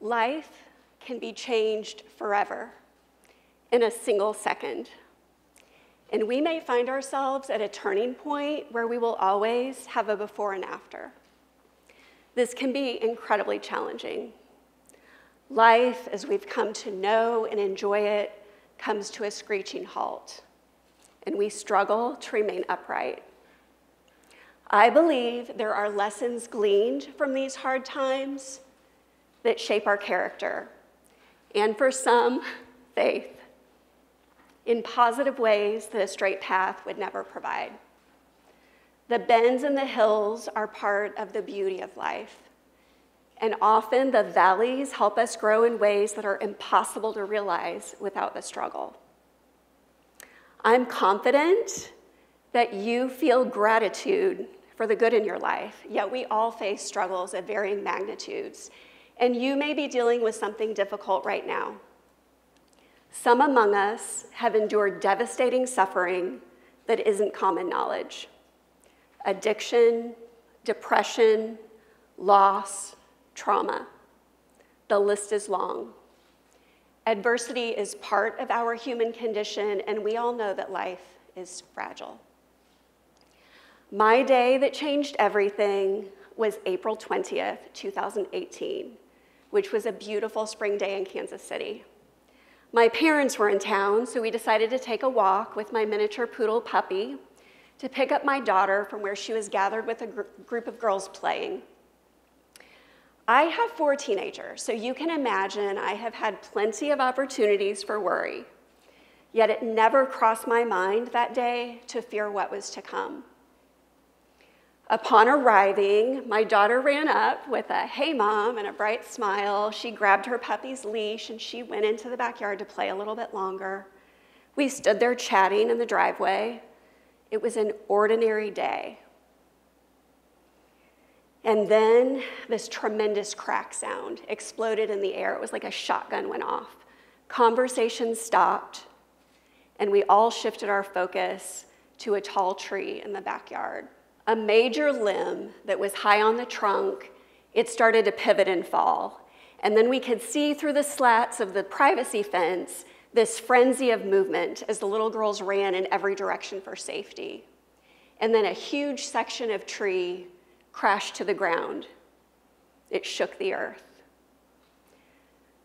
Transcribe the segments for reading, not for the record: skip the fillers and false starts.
Life can be changed forever in a single second. And we may find ourselves at a turning point where we will always have a before and after. This can be incredibly challenging. Life, as we've come to know and enjoy it, comes to a screeching halt, and we struggle to remain upright. I believe there are lessons gleaned from these hard times that shape our character, and for some, faith, in positive ways that a straight path would never provide. The bends and the hills are part of the beauty of life, and often the valleys help us grow in ways that are impossible to realize without the struggle. I'm confident that you feel gratitude for the good in your life, yet we all face struggles of varying magnitudes, and you may be dealing with something difficult right now. Some among us have endured devastating suffering that isn't common knowledge. Addiction, depression, loss, trauma. The list is long. Adversity is part of our human condition, and we all know that life is fragile. My day that changed everything was April 20th, 2018, which was a beautiful spring day in Kansas City. My parents were in town, so we decided to take a walk with my miniature poodle puppy to pick up my daughter from where she was gathered with a group of girls playing. I have 4 teenagers, so you can imagine I have had plenty of opportunities for worry, yet it never crossed my mind that day to fear what was to come. Upon arriving, my daughter ran up with a "Hey, Mom," and a bright smile. She grabbed her puppy's leash and she went into the backyard to play a little bit longer. We stood there chatting in the driveway. It was an ordinary day. And then this tremendous crack sound exploded in the air. It was like a shotgun went off. Conversation stopped, and we all shifted our focus to a tall tree in the backyard. A major limb that was high on the trunk, it started to pivot and fall. And then we could see through the slats of the privacy fence this frenzy of movement as the little girls ran in every direction for safety. And then a huge section of tree crashed to the ground. It shook the earth.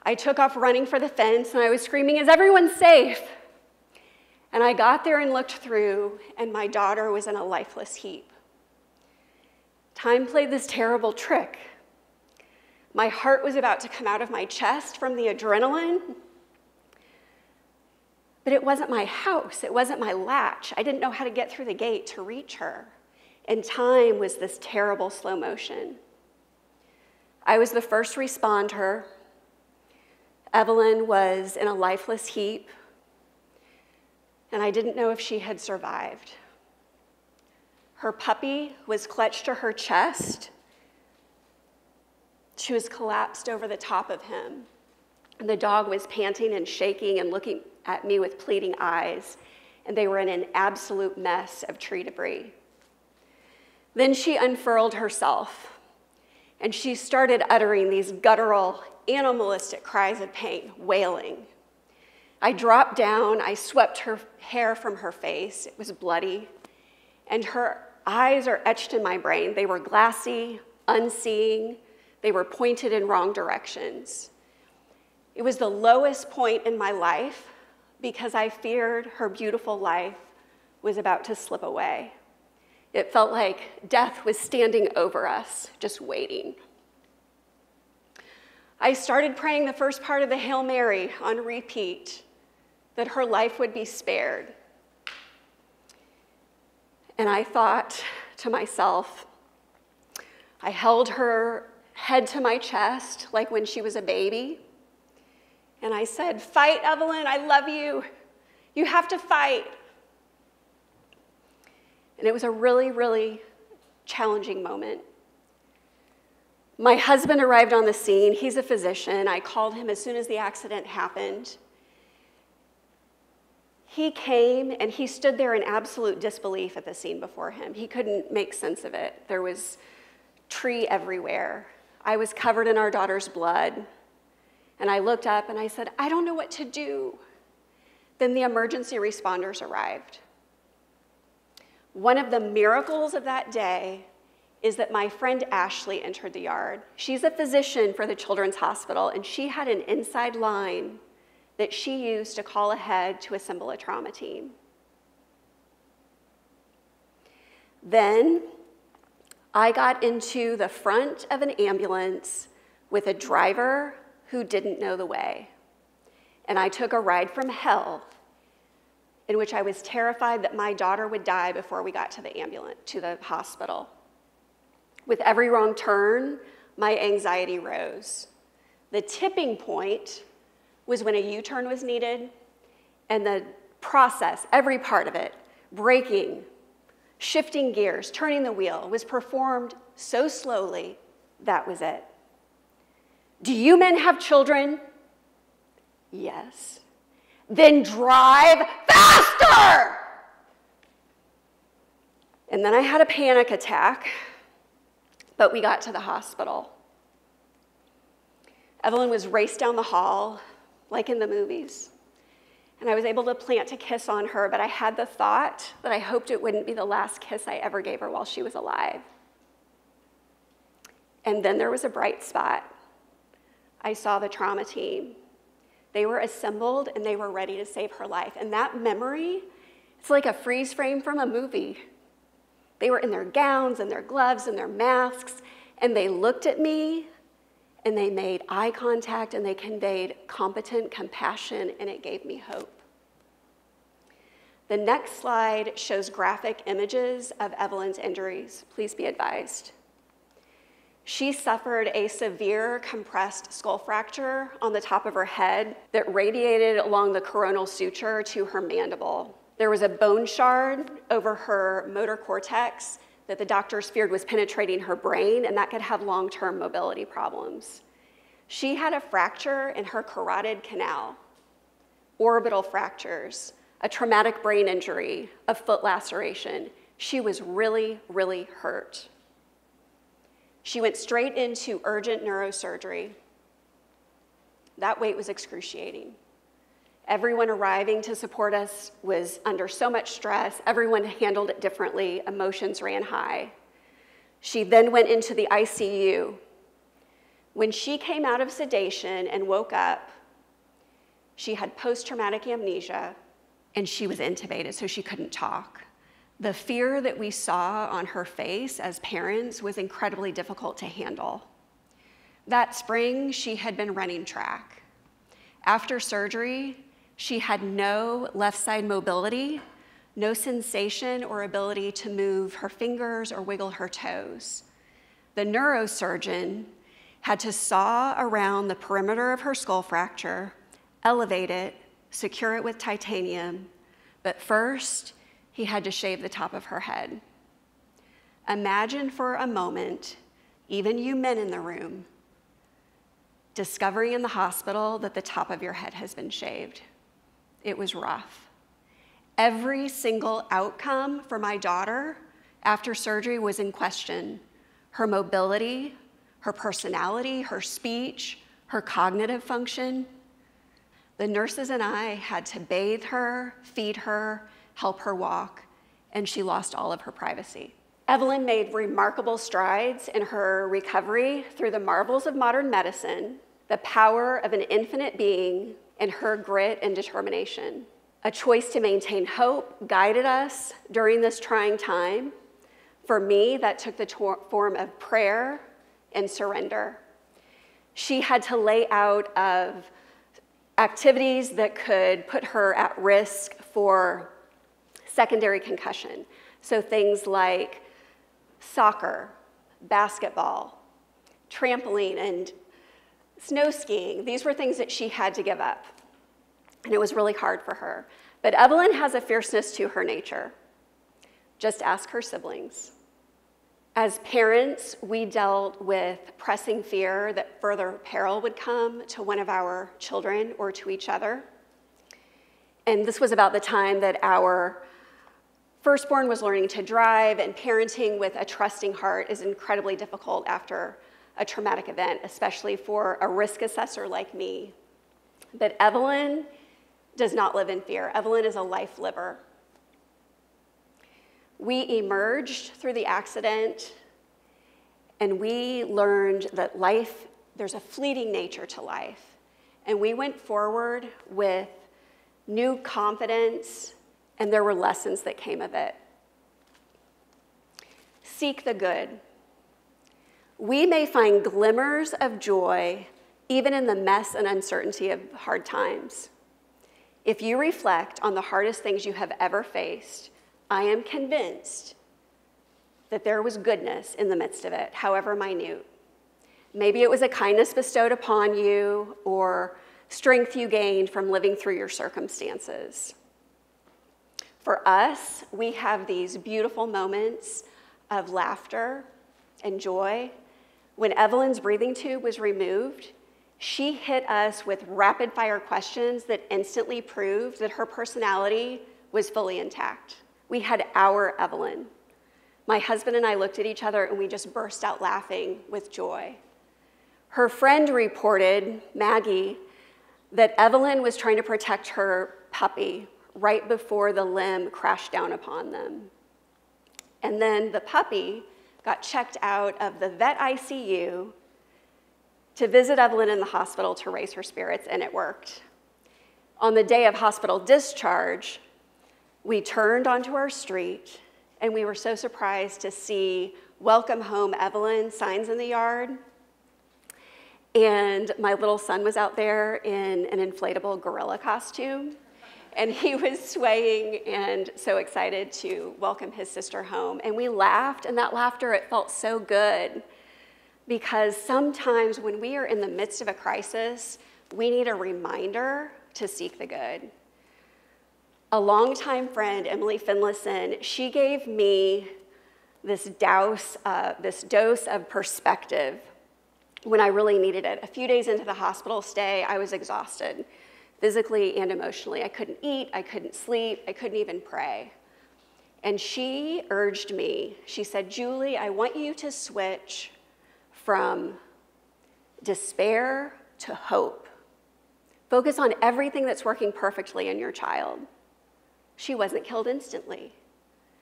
I took off running for the fence, and I was screaming, "Is everyone safe?" And I got there and looked through, and my daughter was in a lifeless heap. Time played this terrible trick. My heart was about to come out of my chest from the adrenaline, but it wasn't my house. It wasn't my latch. I didn't know how to get through the gate to reach her. And time was this terrible slow motion. I was the first responder. Evelyn was in a lifeless heap, and I didn't know if she had survived. Her puppy was clutched to her chest. She was collapsed over the top of him. And the dog was panting and shaking and looking at me with pleading eyes, and they were in an absolute mess of tree debris. Then she unfurled herself, and she started uttering these guttural, animalistic cries of pain, wailing. I dropped down, I swept her hair from her face. It was bloody, and her eyes are etched in my brain. They were glassy, unseeing. They were pointed in wrong directions. It was the lowest point in my life because I feared her beautiful life was about to slip away. It felt like death was standing over us, just waiting. I started praying the first part of the Hail Mary on repeat, that her life would be spared. And I thought to myself, I held her head to my chest like when she was a baby, and I said, "Fight, Evelyn, I love you. You have to fight." And it was a really, really challenging moment. My husband arrived on the scene. He's a physician. I called him as soon as the accident happened. He came, and he stood there in absolute disbelief at the scene before him. He couldn't make sense of it. There was tree everywhere. I was covered in our daughter's blood. And I looked up and I said, I don't know what to do. Then the emergency responders arrived. One of the miracles of that day is that my friend Ashley entered the yard. She's a physician for the Children's Hospital, and she had an inside line that she used to call ahead to assemble a trauma team. Then I got into the front of an ambulance with a driver who didn't know the way. And I took a ride from hell in which I was terrified that my daughter would die before we got to the hospital. With every wrong turn, my anxiety rose. The tipping point was when a U-turn was needed, and the process, every part of it, braking, shifting gears, turning the wheel, was performed so slowly, that was it. Do you men have children? Yes. Then drive faster! And then I had a panic attack, but we got to the hospital. Evelyn was raced down the hall, like in the movies. And I was able to plant a kiss on her, but I had the thought that I hoped it wouldn't be the last kiss I ever gave her while she was alive. And then there was a bright spot. I saw the trauma team. They were assembled and they were ready to save her life. And that memory, it's like a freeze frame from a movie. They were in their gowns and their gloves and their masks, and they looked at me and they made eye contact and they conveyed competent compassion, and it gave me hope. The next slide shows graphic images of Evelyn's injuries. Please be advised. She suffered a severe compressed skull fracture on the top of her head that radiated along the coronal suture to her mandible. There was a bone shard over her motor cortex that the doctors feared was penetrating her brain, and that could have long-term mobility problems. She had a fracture in her carotid canal, orbital fractures, a traumatic brain injury, a foot laceration. She was really, really hurt. She went straight into urgent neurosurgery. That wait was excruciating. Everyone arriving to support us was under so much stress. Everyone handled it differently. Emotions ran high. She then went into the ICU. When she came out of sedation and woke up, she had post-traumatic amnesia, and she was intubated, so she couldn't talk. The fear that we saw on her face as parents was incredibly difficult to handle. That spring, she had been running track. After surgery, she had no left side mobility, no sensation or ability to move her fingers or wiggle her toes. The neurosurgeon had to saw around the perimeter of her skull fracture, elevate it, secure it with titanium, but first, he had to shave the top of her head. Imagine for a moment, even you men in the room, discovering in the hospital that the top of your head has been shaved. It was rough. Every single outcome for my daughter after surgery was in question. Her mobility, her personality, her speech, her cognitive function. The nurses and I had to bathe her, feed her, help her walk, and she lost all of her privacy. Evelyn made remarkable strides in her recovery through the marvels of modern medicine, the power of an infinite being, and her grit and determination. A choice to maintain hope guided us during this trying time. For me, that took the form of prayer and surrender. She had to lay out of activities that could put her at risk for secondary concussion. So things like soccer, basketball, trampoline, and snow skiing. These were things that she had to give up. And it was really hard for her. But Evelyn has a fierceness to her nature. Just ask her siblings. As parents, we dealt with pressing fear that further peril would come to one of our children or to each other. And this was about the time that our firstborn was learning to drive, and parenting with a trusting heart is incredibly difficult after a traumatic event, especially for a risk assessor like me. But Evelyn does not live in fear. Evelyn is a life liver. We emerged through the accident, and we learned that life, there's a fleeting nature to life. And we went forward with new confidence, and there were lessons that came of it. Seek the good. We may find glimmers of joy even in the mess and uncertainty of hard times. If you reflect on the hardest things you have ever faced, I am convinced that there was goodness in the midst of it, however minute. Maybe it was a kindness bestowed upon you or strength you gained from living through your circumstances. For us, we have these beautiful moments of laughter and joy. When Evelyn's breathing tube was removed, she hit us with rapid fire questions that instantly proved that her personality was fully intact. We had our Evelyn. My husband and I looked at each other and we just burst out laughing with joy. Her friend reported, Maggie, that Evelyn was trying to protect her puppy right before the limb crashed down upon them. And then the puppy got checked out of the vet ICU to visit Evelyn in the hospital to raise her spirits, and it worked. On the day of hospital discharge, we turned onto our street, and we were so surprised to see "Welcome Home, Evelyn" signs in the yard. And my little son was out there in an inflatable gorilla costume, and he was swaying and so excited to welcome his sister home. And we laughed, and that laughter, it felt so good, because sometimes when we are in the midst of a crisis, we need a reminder to seek the good. A longtime friend, Emily Finlayson, she gave me this dose of perspective when I really needed it. A few days into the hospital stay, I was exhausted, physically and emotionally. I couldn't eat, I couldn't sleep, I couldn't even pray. And she urged me, she said, "Julie, I want you to switch from despair to hope. Focus on everything that's working perfectly in your child. She wasn't killed instantly.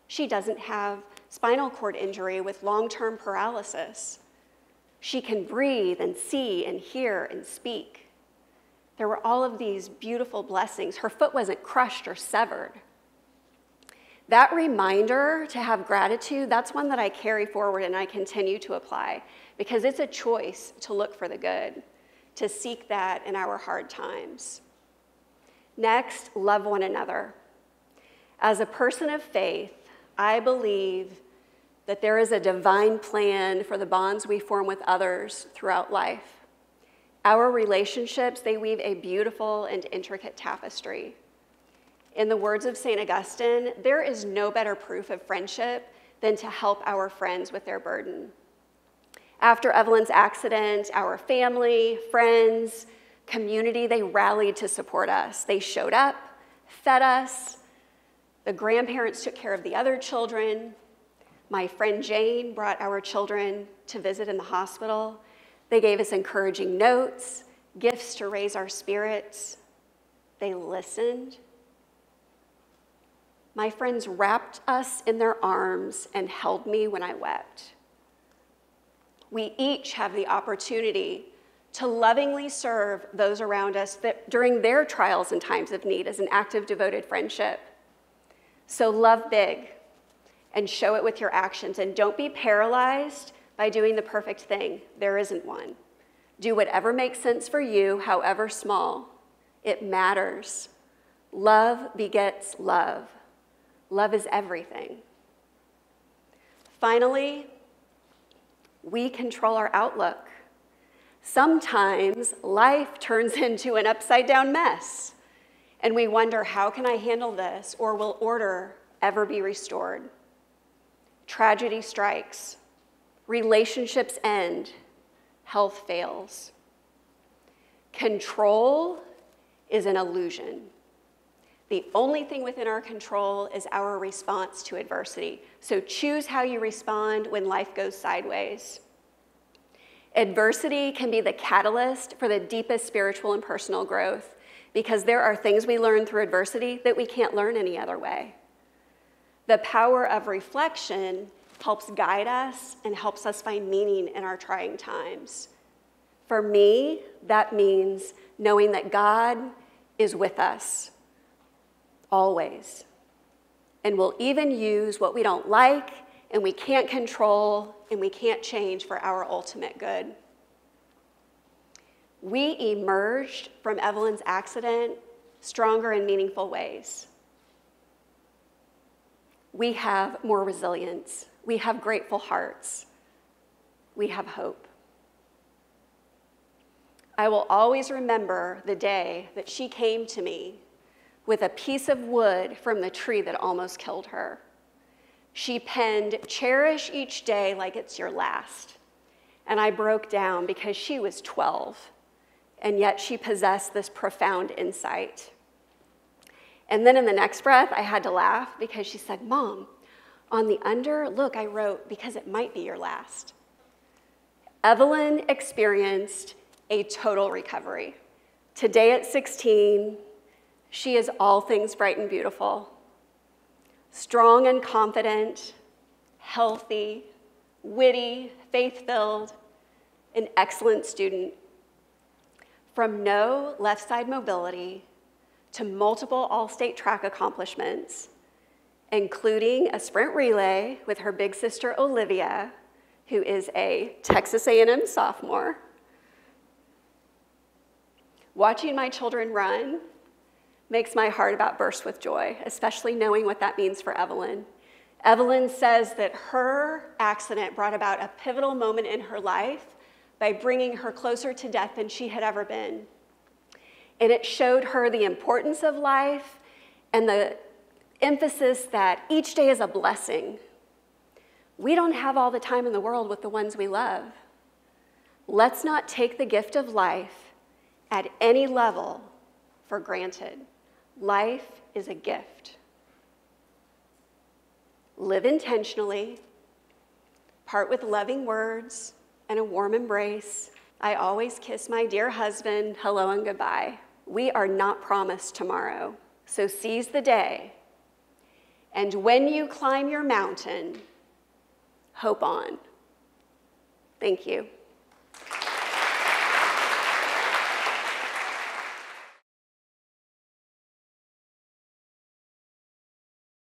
She doesn't have spinal cord injury with long-term paralysis. She can breathe and see and hear and speak. There were all of these beautiful blessings. Her foot wasn't crushed or severed." That reminder to have gratitude, that's one that I carry forward and I continue to apply, because it's a choice to look for the good, to seek that in our hard times. Next, love one another. As a person of faith, I believe that there is a divine plan for the bonds we form with others throughout life. Our relationships, they weave a beautiful and intricate tapestry. In the words of St. Augustine, there is no better proof of friendship than to help our friends with their burden. After Evelyn's accident, our family, friends, community, they rallied to support us. They showed up, fed us. The grandparents took care of the other children. My friend Jane brought our children to visit in the hospital. They gave us encouraging notes, gifts to raise our spirits. They listened. My friends wrapped us in their arms and held me when I wept. We each have the opportunity to lovingly serve those around us during their trials and times of need as an act of devoted friendship. So love big and show it with your actions, and don't be paralyzed by doing the perfect thing. There isn't one. Do whatever makes sense for you, however small. It matters. Love begets love. Love is everything. Finally, we control our outlook. Sometimes life turns into an upside-down mess, and we wonder, how can I handle this, or will order ever be restored? Tragedy strikes, relationships end, health fails. Control is an illusion. The only thing within our control is our response to adversity. So choose how you respond when life goes sideways. Adversity can be the catalyst for the deepest spiritual and personal growth, because there are things we learn through adversity that we can't learn any other way. The power of reflection helps guide us and helps us find meaning in our trying times. For me, that means knowing that God is with us always, and will even use what we don't like and we can't control and we can't change for our ultimate good. We emerged from Evelyn's accident stronger in meaningful ways. We have more resilience. We have grateful hearts. We have hope. I will always remember the day that she came to me with a piece of wood from the tree that almost killed her. She penned, "Cherish each day like it's your last." And I broke down because she was 12, and yet she possessed this profound insight. And then in the next breath, I had to laugh because she said, "Mom, on the under, look, I wrote, because it might be your last." Evelyn experienced a total recovery. Today at 16, she is all things bright and beautiful, strong and confident, healthy, witty, faith-filled, an excellent student. From no left side mobility to multiple all-state track accomplishments, including a sprint relay with her big sister Olivia, who is a Texas A&M sophomore. Watching my children run makes my heart about burst with joy, especially knowing what that means for Evelyn. Evelyn says that her accident brought about a pivotal moment in her life by bringing her closer to death than she had ever been. And it showed her the importance of life and the emphasis that each day is a blessing. We don't have all the time in the world with the ones we love. Let's not take the gift of life at any level for granted. Life is a gift. Live intentionally, part with loving words and a warm embrace. I always kiss my dear husband, hello and goodbye. We are not promised tomorrow, so seize the day. And when you climb your mountain, hope on. Thank you.